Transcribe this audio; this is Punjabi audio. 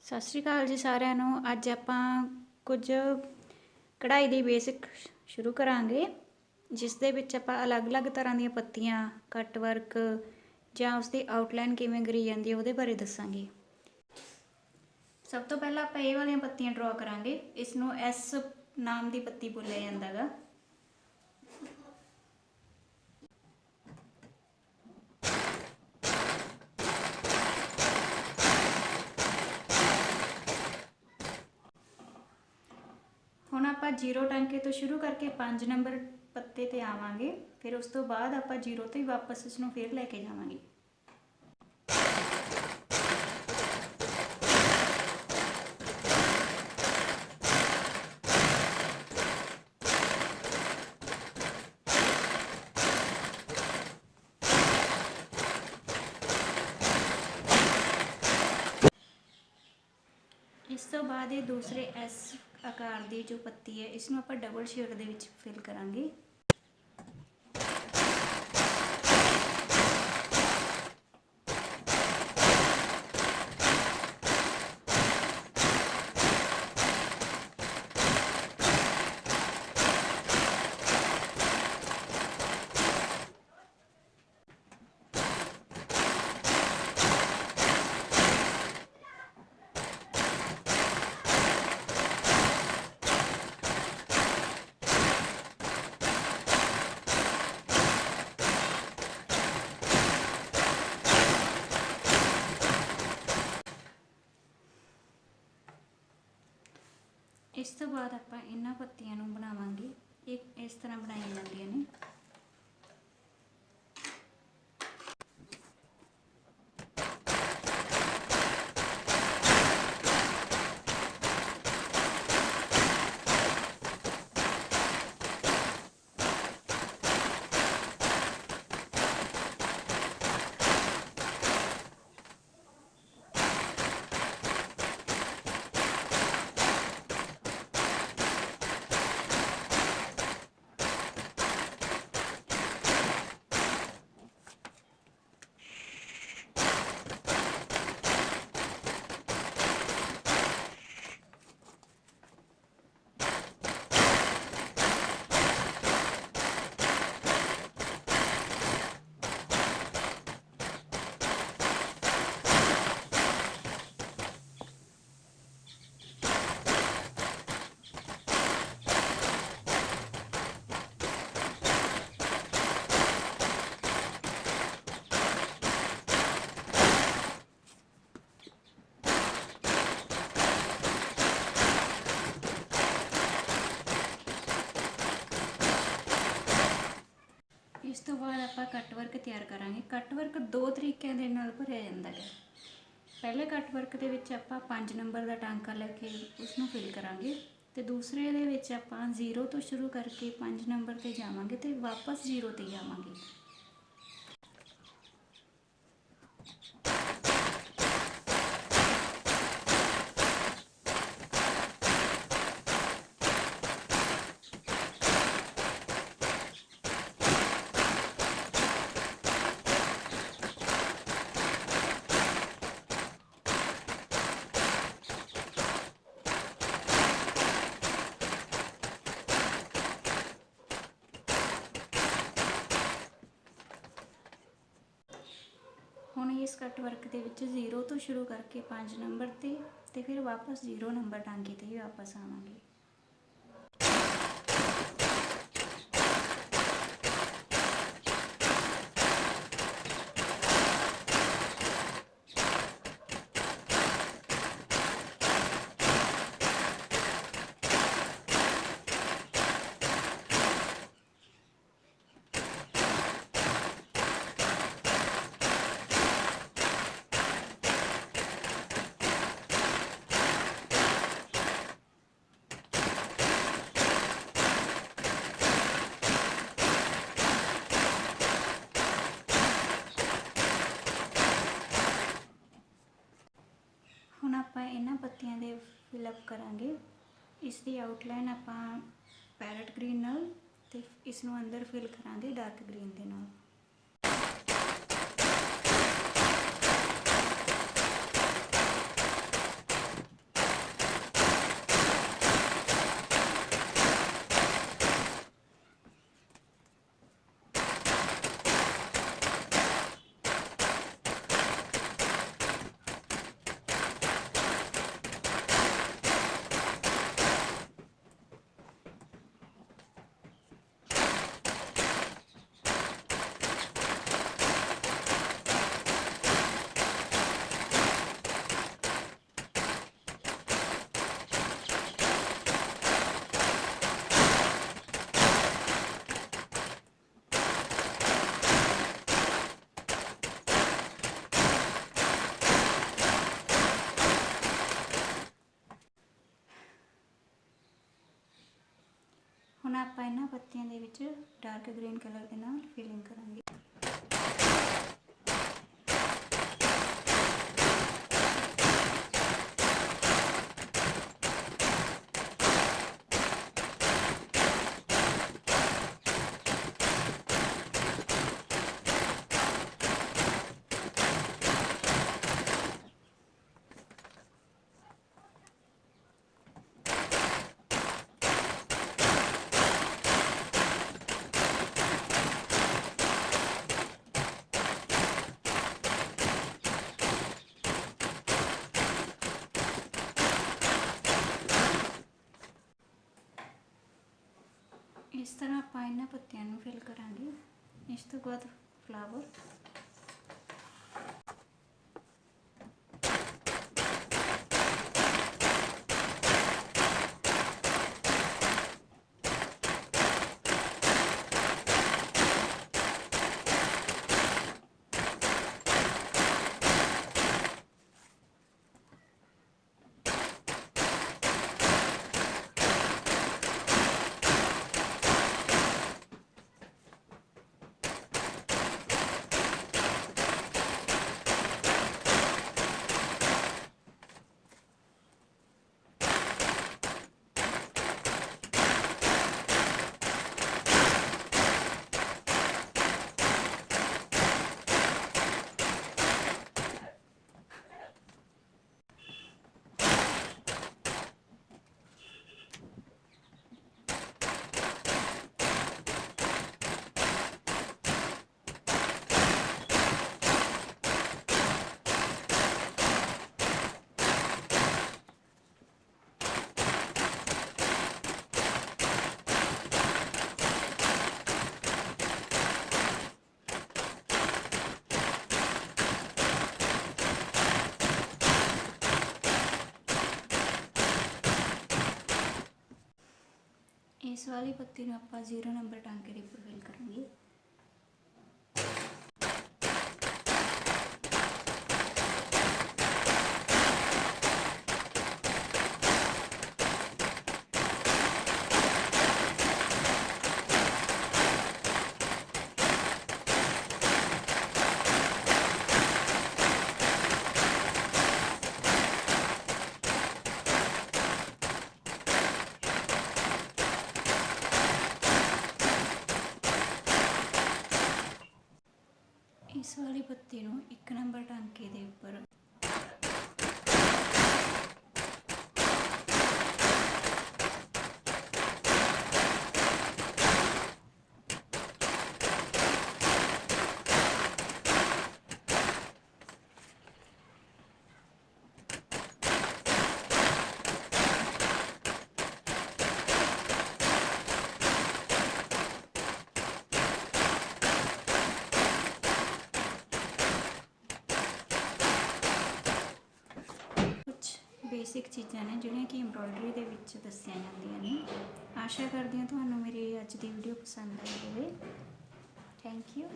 ਸਤਿ ਸ਼੍ਰੀ ਅਕਾਲ ਜੀ ਸਾਰਿਆਂ ਨੂੰ। ਅੱਜ ਆਪਾਂ ਕੁਝ ਕਢਾਈ ਦੀ ਬੇਸਿਕ ਸ਼ੁਰੂ ਕਰਾਂਗੇ, ਜਿਸ ਦੇ ਵਿੱਚ ਆਪਾਂ ਅਲੱਗ-ਅਲੱਗ ਤਰ੍ਹਾਂ ਦੀਆਂ ਪੱਤੀਆਂ, ਕੱਟ ਵਰਕ ਜਾਂ ਉਸ ਦੀ ਆਊਟਲਾਈਨ ਕਿਵੇਂ ਕਰੀ ਜਾਂਦੀ ਹੈ ਉਹਦੇ ਬਾਰੇ ਦੱਸਾਂਗੇ। ਸਭ ਤੋਂ ਪਹਿਲਾਂ ਆਪਾਂ ਇਹ ਵਾਲੀਆਂ ਪੱਤੀਆਂ ਡਰਾ ਕਰਾਂਗੇ। ਇਸ ਨੂੰ ਐਸ ਨਾਮ ਦੀ ਪੱਤੀ ਬੋਲਿਆ ਜਾਂਦਾ ਗਾ। ਹੁਣ ਆਪਾਂ 0 ਟਾਂਕੇ ਤੋਂ ਸ਼ੁਰੂ ਕਰਕੇ 5 ਨੰਬਰ ਪੱਤੇ ਤੇ ਆਵਾਂਗੇ। ਫਿਰ ਉਸ ਤੋਂ ਬਾਅਦ ਆਪਾਂ 0 ਤੋਂ ਹੀ ਵਾਪਸ ਇਸ ਨੂੰ ਫਿਰ ਲੈ ਕੇ ਜਾਵਾਂਗੇ। ਇਸ ਤੋਂ ਬਾਅਦ ਇਹ ਦੂਸਰੇ ਐਸ ਆਕਾਰ ਦੀ ਜੋ ਪੱਤੀ ਹੈ, ਇਸ ਨੂੰ ਆਪਾਂ ਡਬਲ ਸ਼ੇਡ ਦੇ ਵਿੱਚ ਫਿਲ ਕਰਾਂਗੇ। ਇਸ ਤੋਂ ਬਾਅਦ ਆਪਾਂ ਇਹਨਾਂ ਪੱਤੀਆਂ ਨੂੰ ਬਣਾਵਾਂਗੇ। ਇਹ ਇਸ ਤਰ੍ਹਾਂ ਬਣਾਈਆਂ ਜਾਂਦੀਆਂ ਨੇ। ਇਸ ਤੋਂ ਬਾਅਦ ਆਪਾਂ ਕੱਟ ਵਰਕ ਤਿਆਰ ਕਰਾਂਗੇ। ਕੱਟ ਵਰਕ ਦੋ ਤਰੀਕਿਆਂ ਦੇ ਨਾਲ ਭਰਿਆ ਜਾਂਦਾ ਹੈ। ਪਹਿਲੇ ਕੱਟ ਵਰਕ ਦੇ ਵਿੱਚ ਆਪਾਂ 5 ਨੰਬਰ ਦਾ ਟਾਂਕਾ ਲੈ ਕੇ ਉਸ ਨੂੰ ਫਿਲ ਕਰਾਂਗੇ, ਤੇ ਦੂਸਰੇ ਦੇ ਵਿੱਚ ਆਪਾਂ 0 ਤੋਂ ਸ਼ੁਰੂ ਕਰਕੇ 5 ਨੰਬਰ ਤੇ ਜਾਵਾਂਗੇ ਤੇ ਵਾਪਸ 0 ਤੇ ਜਾਵਾਂਗੇ। ਹੁਣ ਇਸ ਕੱਟ ਵਰਕ ਦੇ ਵਿੱਚ 0 ਤੋਂ ਸ਼ੁਰੂ ਕਰਕੇ 5 ਨੰਬਰ ਤੇ ਫਿਰ ਵਾਪਸ 0 ਨੰਬਰ ਟਾਂਕੇ ਤੇ ਹੀ ਵਾਪਸ ਆਵਾਂਗੇ। ਹੁਣ ਆਪਾਂ ਇਹਨਾਂ ਪੱਤੀਆਂ ਦੇ ਫਿਲਅਪ ਕਰਾਂਗੇ। ਇਸ ਦੀ ਆਊਟਲਾਈਨ ਆਪਾਂ ਪੈਰਟ ਗ੍ਰੀਨ ਨਾਲ ਤੇ ਇਸ ਨੂੰ ਅੰਦਰ ਫਿਲ ਕਰਾਂਗੇ ਡਾਰਕ ਗ੍ਰੀਨ ਦੇ ਨਾਲ। ਹੁਣ ਆਪਾਂ ਇਹਨਾਂ ਪੱਤੀਆਂ ਦੇ ਵਿੱਚ ਡਾਰਕ ਗ੍ਰੀਨ ਕਲਰ ਦੇ ਨਾਲ ਫਿਲਿੰਗ ਕਰਾਂਗੇ। इस तरह आप इन्हां पत्तियां नूं फिल करांगे। इस तो बाद फ्लावर इस वाली पत्ती नूं आपां 0 नंबर टांके दे उपर फिल करांगे। इस वाली पत्ती नूं 1 नंबर टांके दे उपर बेसिक चीज़ां ने जिहड़ियां कि एम्ब्रॉयडरी दे विच दस्सियां जांदियां ने। आशा करदी हां तुहानूं मेरी अज दी वीडियो पसंद आई होवे। Thank you.